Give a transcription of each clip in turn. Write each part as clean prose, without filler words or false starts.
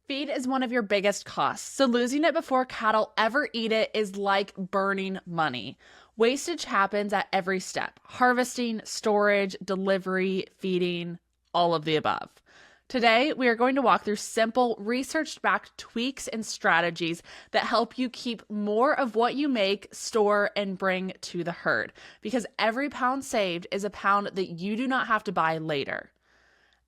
Feed is one of your biggest costs, so losing it before cattle ever eat it is like burning money. Wastage happens at every step: harvesting, storage, delivery, feeding, all of the above. Today, we are going to walk through simple, research-backed tweaks and strategies that help you keep more of what you make, store, and bring to the herd, because every pound saved is a pound that you do not have to buy later.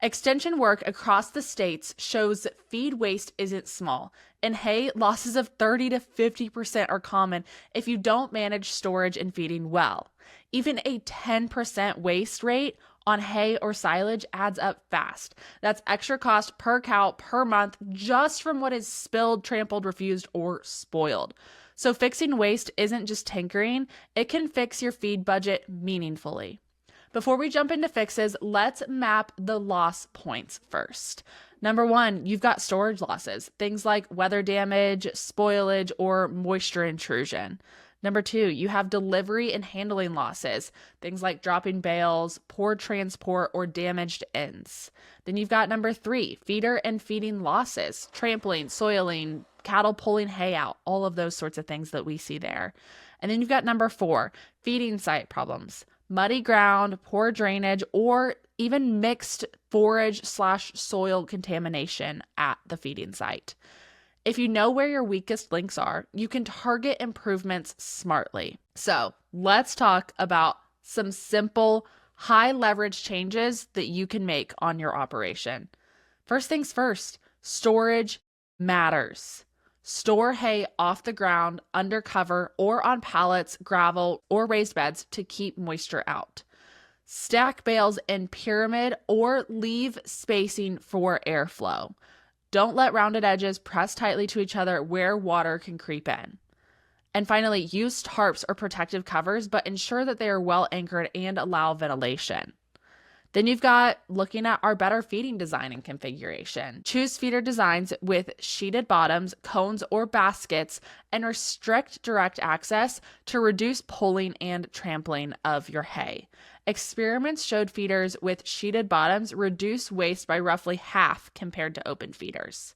Extension work across the states shows that feed waste isn't small. In hay, losses of 30 to 50% are common if you don't manage storage and feeding well. Even a 10% waste rate on hay or silage adds up fast. That's extra cost per cow per month just from what is spilled, trampled, refused, or spoiled. So fixing waste isn't just tinkering, it can fix your feed budget meaningfully. Before we jump into fixes, let's map the loss points first. Number one, you've got storage losses, things like weather damage, spoilage, or moisture intrusion. Number two, you have delivery and handling losses, things like dropping bales, poor transport, or damaged ends. Then you've got number three, feeder and feeding losses, trampling, soiling, cattle pulling hay out, all of those sorts of things that we see there. And then you've got number four, feeding site problems, muddy ground, poor drainage, or even mixed forage/soil contamination at the feeding site. If you know where your weakest links are, you can target improvements smartly. So let's talk about some simple, high leverage changes that you can make on your operation. First things first, storage matters. Store hay off the ground, under cover, or on pallets, gravel, or raised beds to keep moisture out. Stack bales in pyramid or leave spacing for airflow. Don't let rounded edges press tightly to each other where water can creep in. And finally, use tarps or protective covers, but ensure that they are well anchored and allow ventilation. Then you've got looking at our better feeding design and configuration. Choose feeder designs with sheeted bottoms, cones, or baskets, and restrict direct access to reduce pulling and trampling of your hay. Experiments showed feeders with sheeted bottoms reduce waste by roughly half compared to open feeders.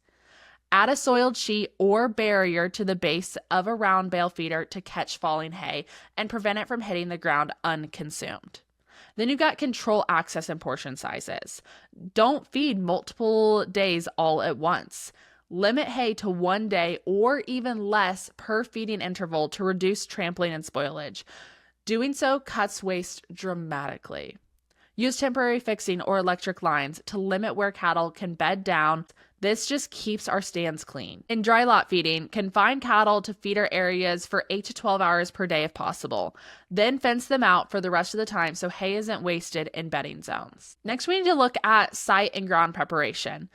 Add a soiled sheet or barrier to the base of a round bale feeder to catch falling hay and prevent it from hitting the ground unconsumed. Then you've got control access and portion sizes. Don't feed multiple days all at once. Limit hay to 1 day or even less per feeding interval to reduce trampling and spoilage. Doing so cuts waste dramatically. Use temporary fixing or electric lines to limit where cattle can bed down. This just keeps our stands clean. In dry lot feeding, confine cattle to feeder areas for 8 to 12 hours per day if possible. Then fence them out for the rest of the time so hay isn't wasted in bedding zones. Next, we need to look at site and ground preparation.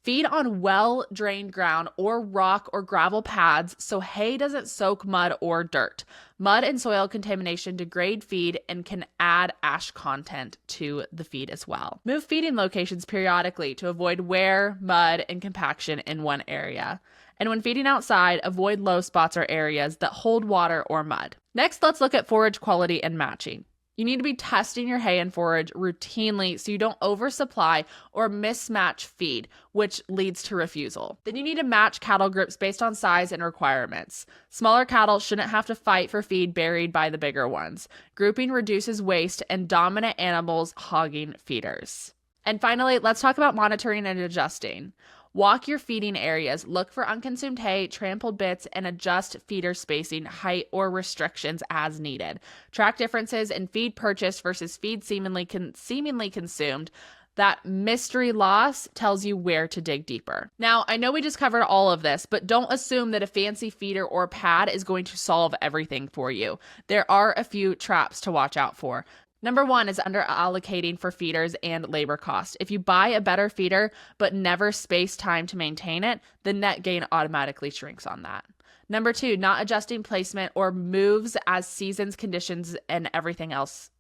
Feed on well-drained ground or rock or gravel pads so hay doesn't soak mud or dirt. Mud and soil contamination degrade feed and can add ash content to the feed as well. Move feeding locations periodically to avoid wear, mud, and compaction in one area. And when feeding outside, avoid low spots or areas that hold water or mud. Next, let's look at forage quality and matching. You need to be testing your hay and forage routinely so you don't oversupply or mismatch feed, which leads to refusal. Then you need to match cattle groups based on size and requirements. Smaller cattle shouldn't have to fight for feed buried by the bigger ones. Grouping reduces waste and dominant animals hogging feeders. And finally, let's talk about monitoring and adjusting. Walk your feeding areas, look for unconsumed hay, trampled bits, and adjust feeder spacing, height, or restrictions as needed. Track differences in feed purchased versus feed seemingly consumed. That mystery loss tells you where to dig deeper. Now, I know we just covered all of this, but don't assume that a fancy feeder or pad is going to solve everything for you. There are a few traps to watch out for. Number one is under allocating for feeders and labor cost. If you buy a better feeder but never space time to maintain it, the net gain automatically shrinks on that. Number two, not adjusting placement or moves as seasons, conditions, and everything else.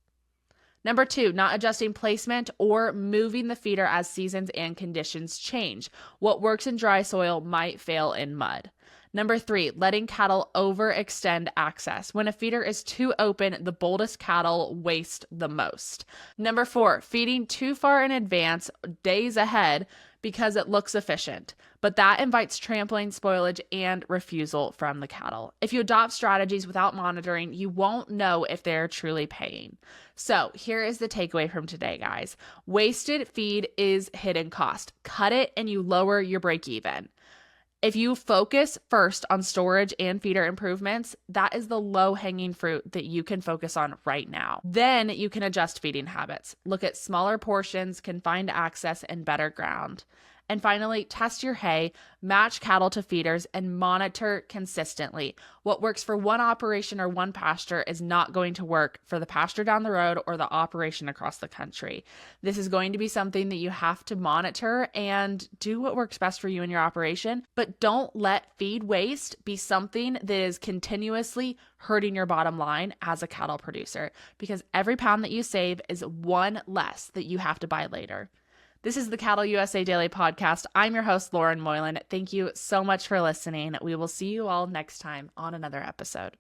Number two, not adjusting placement or moving the feeder as seasons and conditions change. What works in dry soil might fail in mud. Number three, letting cattle overextend access. When a feeder is too open, the boldest cattle waste the most. Number four, feeding too far in advance, days ahead, because it looks efficient, but that invites trampling, spoilage, and refusal from the cattle. If you adopt strategies without monitoring, you won't know if they're truly paying. So here is the takeaway from today, guys. Wasted feed is hidden cost. Cut it and you lower your break even. If you focus first on storage and feeder improvements, that is the low-hanging fruit that you can focus on right now. Then you can adjust feeding habits. Look at smaller portions, confined access, and better ground. And finally, test your hay, match cattle to feeders, and monitor consistently. What works for one operation or one pasture is not going to work for the pasture down the road or the operation across the country. This is going to be something that you have to monitor and do what works best for you in your operation, but don't let feed waste be something that is continuously hurting your bottom line as a cattle producer, because every pound that you save is one less that you have to buy later. This is the CattleUSA Daily Podcast. I'm your host, Lauren Moylan. Thank you so much for listening. We will see you all next time on another episode.